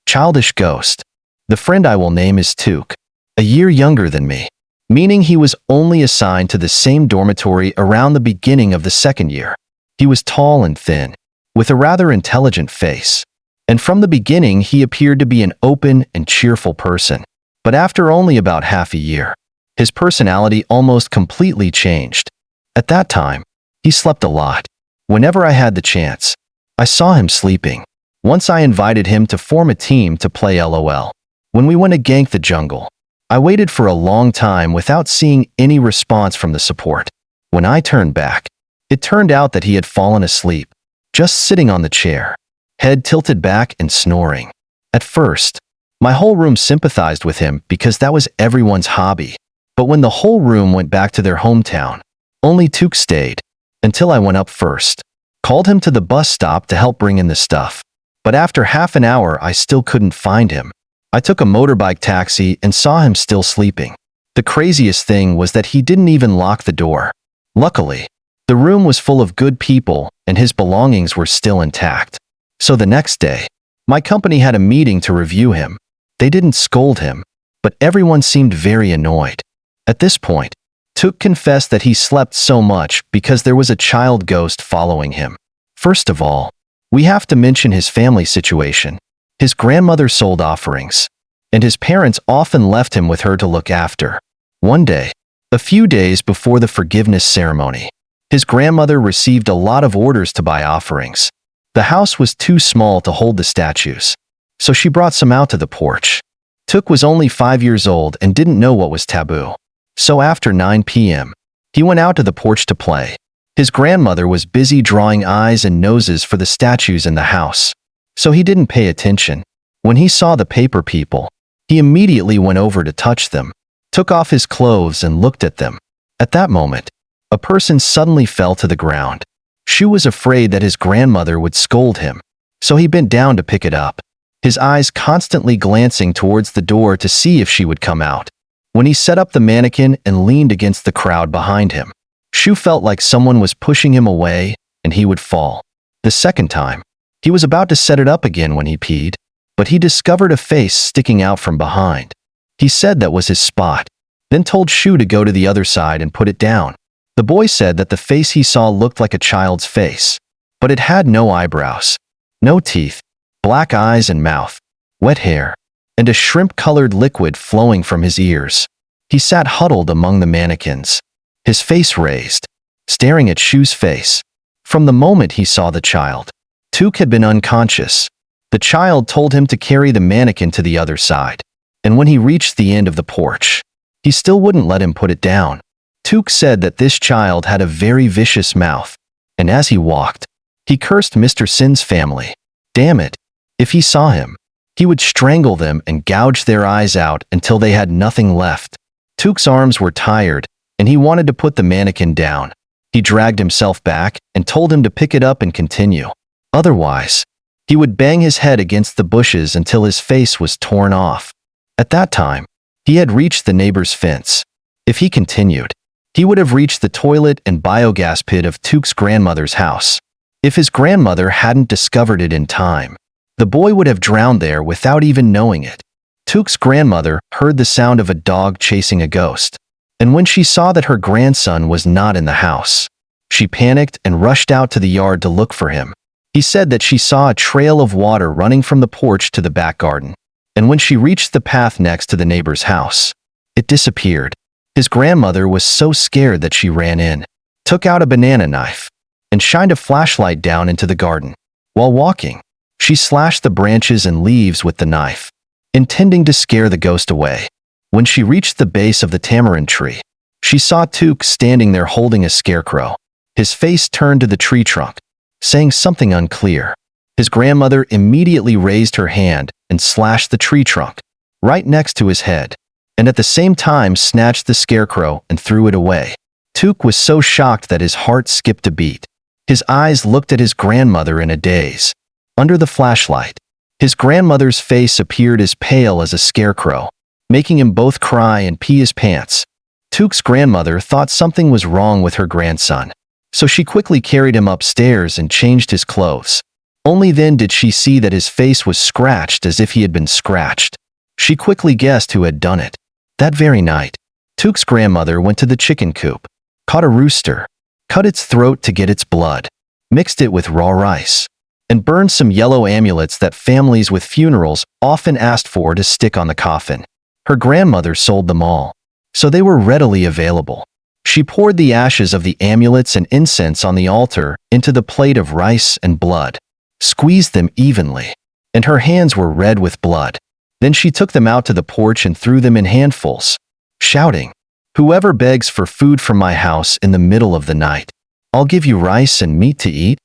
Childish ghost. The friend I will name is Took, a year younger than me, meaning he was only assigned to the same dormitory around the beginning of the second year. He was tall and thin, with a rather intelligent face, and from the beginning he appeared to be an open and cheerful person. But after only about half a year, his personality almost completely changed. At that time, he slept a lot. Whenever I had the chance, I saw him sleeping. Once I invited him to form a team to play LOL. When we went to gank the jungle, I waited for a long time without seeing any response from the support. When I turned back, it turned out that he had fallen asleep, just sitting on the chair, head tilted back and snoring. At first, my whole room sympathized with him because that was everyone's hobby. But when the whole room went back to their hometown, only Took stayed, until I went up first, called him to the bus stop to help bring in the stuff. But after half an hour I still couldn't find him. I took a motorbike taxi and saw him still sleeping. The craziest thing was that he didn't even lock the door. Luckily, the room was full of good people and his belongings were still intact. So the next day, my company had a meeting to review him. They didn't scold him, but everyone seemed very annoyed. At this point, Took confessed that he slept so much because there was a child ghost following him. First of all, we have to mention his family situation. His grandmother sold offerings, and his parents often left him with her to look after. One day, a few days before the forgiveness ceremony, his grandmother received a lot of orders to buy offerings. The house was too small to hold the statues, so she brought some out to the porch. Took was only 5 years old and didn't know what was taboo. So after 9 p.m., he went out to the porch to play. His grandmother was busy drawing eyes and noses for the statues in the house, so he didn't pay attention. When he saw the paper people, he immediately went over to touch them, took off his clothes and looked at them. At that moment, a person suddenly fell to the ground. Shu was afraid that his grandmother would scold him, so he bent down to pick it up, his eyes constantly glancing towards the door to see if she would come out. When he set up the mannequin and leaned against the crowd behind him, Shu felt like someone was pushing him away and he would fall. The second time, he was about to set it up again when he peed, but he discovered a face sticking out from behind. He said that was his spot, then told Shu to go to the other side and put it down. The boy said that the face he saw looked like a child's face, but it had no eyebrows, no teeth, black eyes and mouth, wet hair, and a shrimp-colored liquid flowing from his ears. He sat huddled among the mannequins, his face raised, staring at Shu's face. From the moment he saw the child, Took had been unconscious. The child told him to carry the mannequin to the other side, and when he reached the end of the porch, he still wouldn't let him put it down. Took said that this child had a very vicious mouth, and as he walked, he cursed Mr. Sin's family. Damn it, if he saw him, he would strangle them and gouge their eyes out until they had nothing left. Took's arms were tired, and he wanted to put the mannequin down. He dragged himself back and told him to pick it up and continue. Otherwise, he would bang his head against the bushes until his face was torn off. At that time, he had reached the neighbor's fence. If he continued, he would have reached the toilet and biogas pit of Took's grandmother's house. If his grandmother hadn't discovered it in time, the boy would have drowned there without even knowing it. Took's grandmother heard the sound of a dog chasing a ghost, and when she saw that her grandson was not in the house, she panicked and rushed out to the yard to look for him. He said that she saw a trail of water running from the porch to the back garden, and when she reached the path next to the neighbor's house, it disappeared. His grandmother was so scared that she ran in, took out a banana knife, and shined a flashlight down into the garden. While walking, she slashed the branches and leaves with the knife, intending to scare the ghost away. When she reached the base of the tamarind tree, she saw Took standing there holding a scarecrow. His face turned to the tree trunk, saying something unclear. His grandmother immediately raised her hand and slashed the tree trunk right next to his head, and at the same time snatched the scarecrow and threw it away. Took was so shocked that his heart skipped a beat. His eyes looked at his grandmother in a daze. Under the flashlight, his grandmother's face appeared as pale as a scarecrow, making him both cry and pee his pants. Took's grandmother thought something was wrong with her grandson, so she quickly carried him upstairs and changed his clothes. Only then did she see that his face was scratched as if he had been scratched. She quickly guessed who had done it. That very night, Took's grandmother went to the chicken coop, caught a rooster, cut its throat to get its blood, mixed it with raw rice, and burned some yellow amulets that families with funerals often asked for to stick on the coffin. Her grandmother sold them all, so they were readily available. She poured the ashes of the amulets and incense on the altar into the plate of rice and blood, squeezed them evenly, and her hands were red with blood. Then she took them out to the porch and threw them in handfuls, shouting, "Whoever begs for food from my house in the middle of the night, I'll give you rice and meat to eat."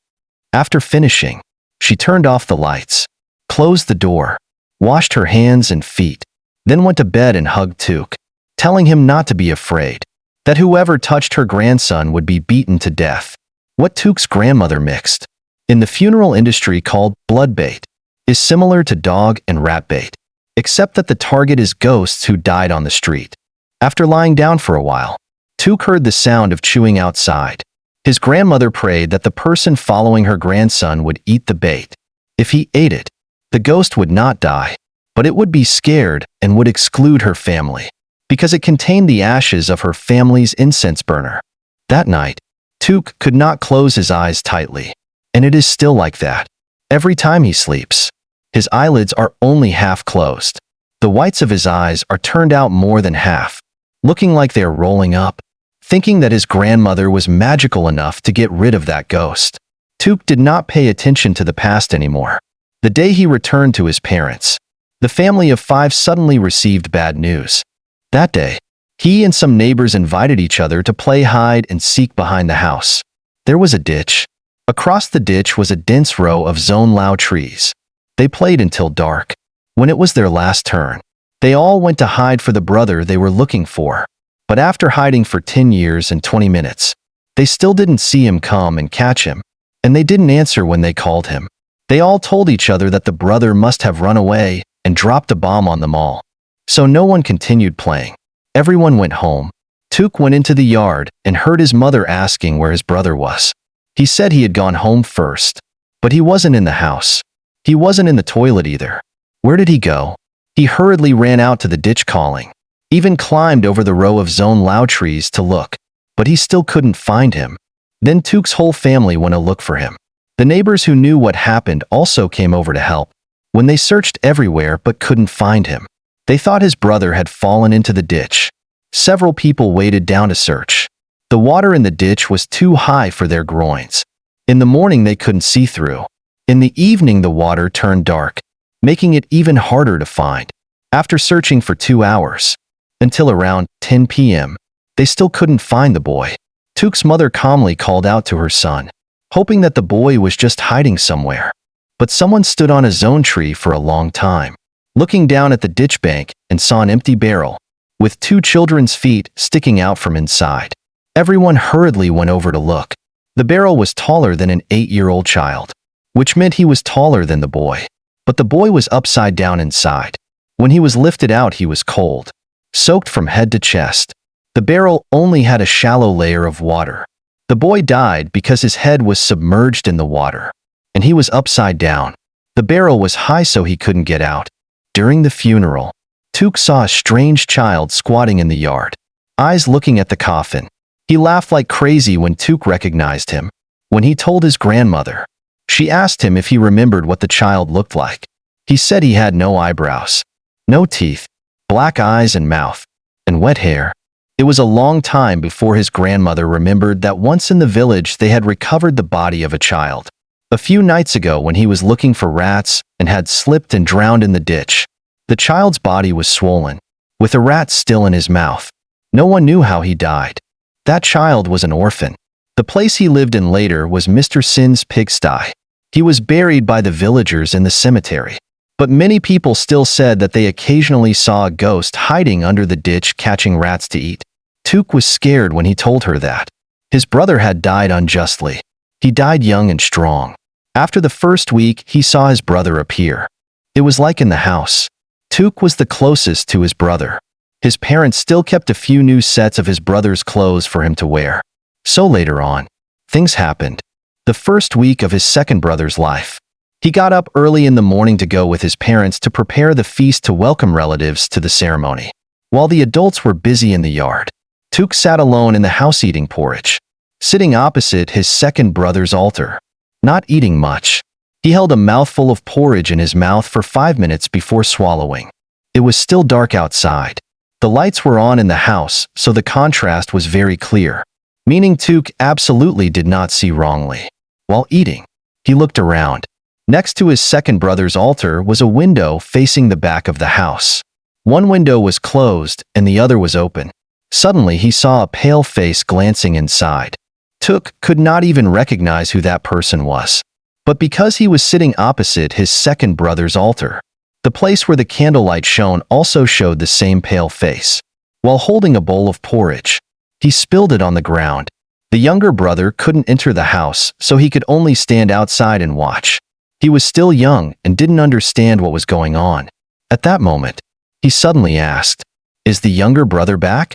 After finishing, she turned off the lights, closed the door, washed her hands and feet, then went to bed and hugged Took, telling him not to be afraid, that whoever touched her grandson would be beaten to death. What Took's grandmother mixed, in the funeral industry called blood bait, is similar to dog and rat bait, except that the target is ghosts who died on the street. After lying down for a while, Took heard the sound of chewing outside. His grandmother prayed that the person following her grandson would eat the bait. If he ate it, the ghost would not die, but it would be scared and would exclude her family, because it contained the ashes of her family's incense burner. That night, Took could not close his eyes tightly, and it is still like that. Every time he sleeps, his eyelids are only half closed. The whites of his eyes are turned out more than half, looking like they are rolling up. Thinking that his grandmother was magical enough to get rid of that ghost, Took did not pay attention to the past anymore. The day he returned to his parents, the family of 5 suddenly received bad news. That day, he and some neighbors invited each other to play hide and seek behind the house. There was a ditch. Across the ditch was a dense row of zone lao trees. They played until dark. When it was their last turn, they all went to hide for the brother they were looking for. But after hiding for 10 years and 20 minutes, they still didn't see him come and catch him, and they didn't answer when they called him. They all told each other that the brother must have run away and dropped a bomb on them all. So no one continued playing. Everyone went home. Took went into the yard and heard his mother asking where his brother was. He said he had gone home first, but he wasn't in the house. He wasn't in the toilet either. Where did he go? He hurriedly ran out to the ditch calling, even climbed over the row of zone lao trees to look, but he still couldn't find him. Then Took's whole family went to look for him. The neighbors who knew what happened also came over to help. When they searched everywhere but couldn't find him, they thought his brother had fallen into the ditch. Several people waded down to search. The water in the ditch was too high for their groins. In the morning they couldn't see through. In the evening the water turned dark, making it even harder to find. After searching for 2 hours, until around 10 p.m., they still couldn't find the boy. Took's mother calmly called out to her son, hoping that the boy was just hiding somewhere. But someone stood on a zone tree for a long time, looking down at the ditch bank and saw an empty barrel, with 2 children's feet sticking out from inside. Everyone hurriedly went over to look. The barrel was taller than an 8-year-old child, which meant he was taller than the boy. But the boy was upside down inside. When he was lifted out, he was cold, soaked from head to chest. The barrel only had a shallow layer of water. The boy died because his head was submerged in the water, and he was upside down. The barrel was high so he couldn't get out. During the funeral, Took saw a strange child squatting in the yard, eyes looking at the coffin. He laughed like crazy when Took recognized him. When he told his grandmother, she asked him if he remembered what the child looked like. He said he had no eyebrows, no teeth, black eyes and mouth, and wet hair. It was a long time before his grandmother remembered that once in the village they had recovered the body of a child. A few nights ago when he was looking for rats and had slipped and drowned in the ditch. The child's body was swollen, with a rat still in his mouth. No one knew how he died. That child was an orphan. The place he lived in later was Mr. Sin's pigsty. He was buried by the villagers in the cemetery. But many people still said that they occasionally saw a ghost hiding under the ditch catching rats to eat. Took was scared when he told her that. His brother had died unjustly. He died young and strong. After the first week, he saw his brother appear. It was like in the house. Took was the closest to his brother. His parents still kept a few new sets of his brother's clothes for him to wear. So later on, things happened. The first week of his second brother's life, He got up early in the morning to go with his parents to prepare the feast to welcome relatives to the ceremony. While the adults were busy in the yard, Took sat alone in the house eating porridge, sitting opposite his second brother's altar, not eating much. He held a mouthful of porridge in his mouth for 5 minutes before swallowing. It was still dark outside. The lights were on in the house, so the contrast was very clear, meaning Took absolutely did not see wrongly. While eating, he looked around. Next to his second brother's altar was a window facing the back of the house. One window was closed and the other was open. Suddenly he saw a pale face glancing inside. Took could not even recognize who that person was. But because he was sitting opposite his second brother's altar, the place where the candlelight shone also showed the same pale face. While holding a bowl of porridge, he spilled it on the ground. The younger brother couldn't enter the house, so he could only stand outside and watch. He was still young and didn't understand what was going on. At that moment, he suddenly asked, "Is the younger brother back?"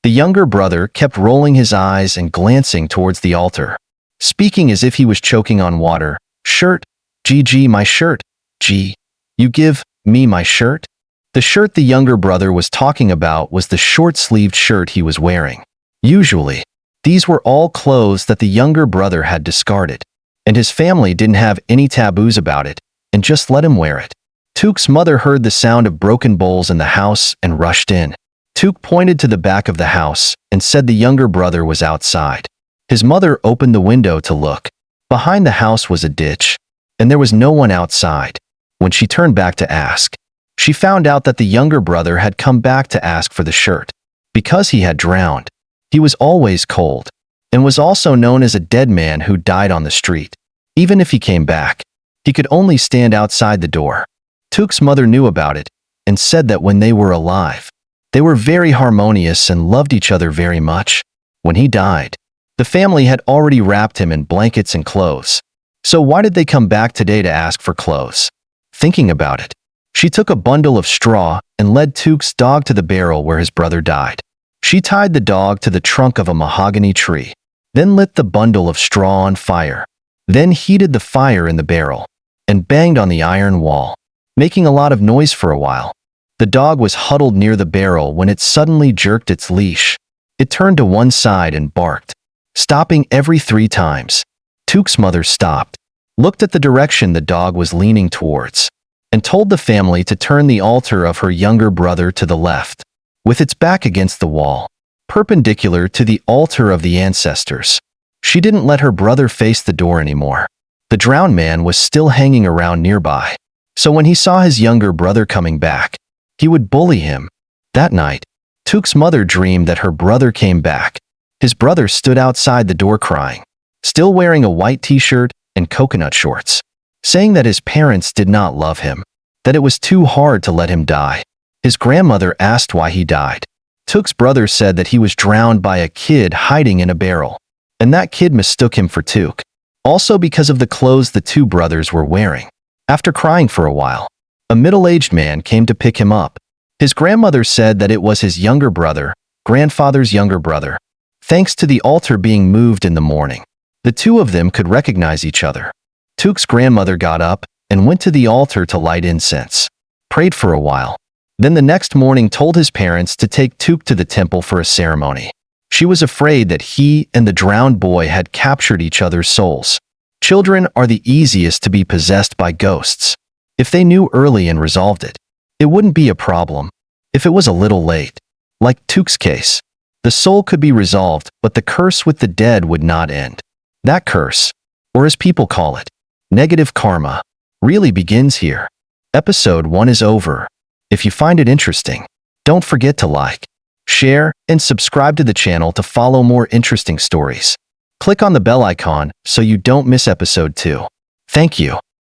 The younger brother kept rolling his eyes and glancing towards the altar, speaking as if he was choking on water. "Shirt, GG, my shirt, G. You give me my shirt?" The shirt the younger brother was talking about was the short-sleeved shirt he was wearing. Usually, these were all clothes that the younger brother had discarded, and his family didn't have any taboos about it and just let him wear it. Took's mother heard the sound of broken bowls in the house and rushed in. Took pointed to the back of the house and said the younger brother was outside. His mother opened the window to look. Behind the house was a ditch, and there was no one outside. When she turned back to ask, she found out that the younger brother had come back to ask for the shirt. Because he had drowned, he was always cold, and was also known as a dead man who died on the street. Even if he came back, he could only stand outside the door. Took's mother knew about it and said that when they were alive, they were very harmonious and loved each other very much. When he died, the family had already wrapped him in blankets and clothes. So why did they come back today to ask for clothes? Thinking about it, she took a bundle of straw and led Took's dog to the barrel where his brother died. She tied the dog to the trunk of a mahogany tree, then lit the bundle of straw on fire, then heated the fire in the barrel, and banged on the iron wall, making a lot of noise for a while. The dog was huddled near the barrel when it suddenly jerked its leash. It turned to one side and barked, stopping every 3 times. Took's mother stopped, looked at the direction the dog was leaning towards, and told the family to turn the altar of her younger brother to the left, with its back against the wall, perpendicular to the altar of the ancestors. She didn't let her brother face the door anymore. The drowned man was still hanging around nearby, so when he saw his younger brother coming back, he would bully him. That night, Took's mother dreamed that her brother came back. His brother stood outside the door crying, still wearing a white t-shirt and coconut shorts, saying that his parents did not love him, that it was too hard to let him die. His grandmother asked why he died. Took's brother said that he was drowned by a kid hiding in a barrel, and that kid mistook him for Took, also because of the clothes the 2 brothers were wearing. After crying for a while, a middle-aged man came to pick him up. His grandmother said that it was his younger brother, grandfather's younger brother. Thanks to the altar being moved in the morning, the 2 of them could recognize each other. Took's grandmother got up and went to the altar to light incense, prayed for a while, then the next morning told his parents to take Took to the temple for a ceremony. She was afraid that he and the drowned boy had captured each other's souls. Children are the easiest to be possessed by ghosts. If they knew early and resolved it, it wouldn't be a problem. If it was a little late, like Took's case, the soul could be resolved, but the curse with the dead would not end. That curse, or as people call it, negative karma, really begins here. Episode 1 is over. If you find it interesting, don't forget to like, share, and subscribe to the channel to follow more interesting stories. Click on the bell icon so you don't miss episode 2. Thank you.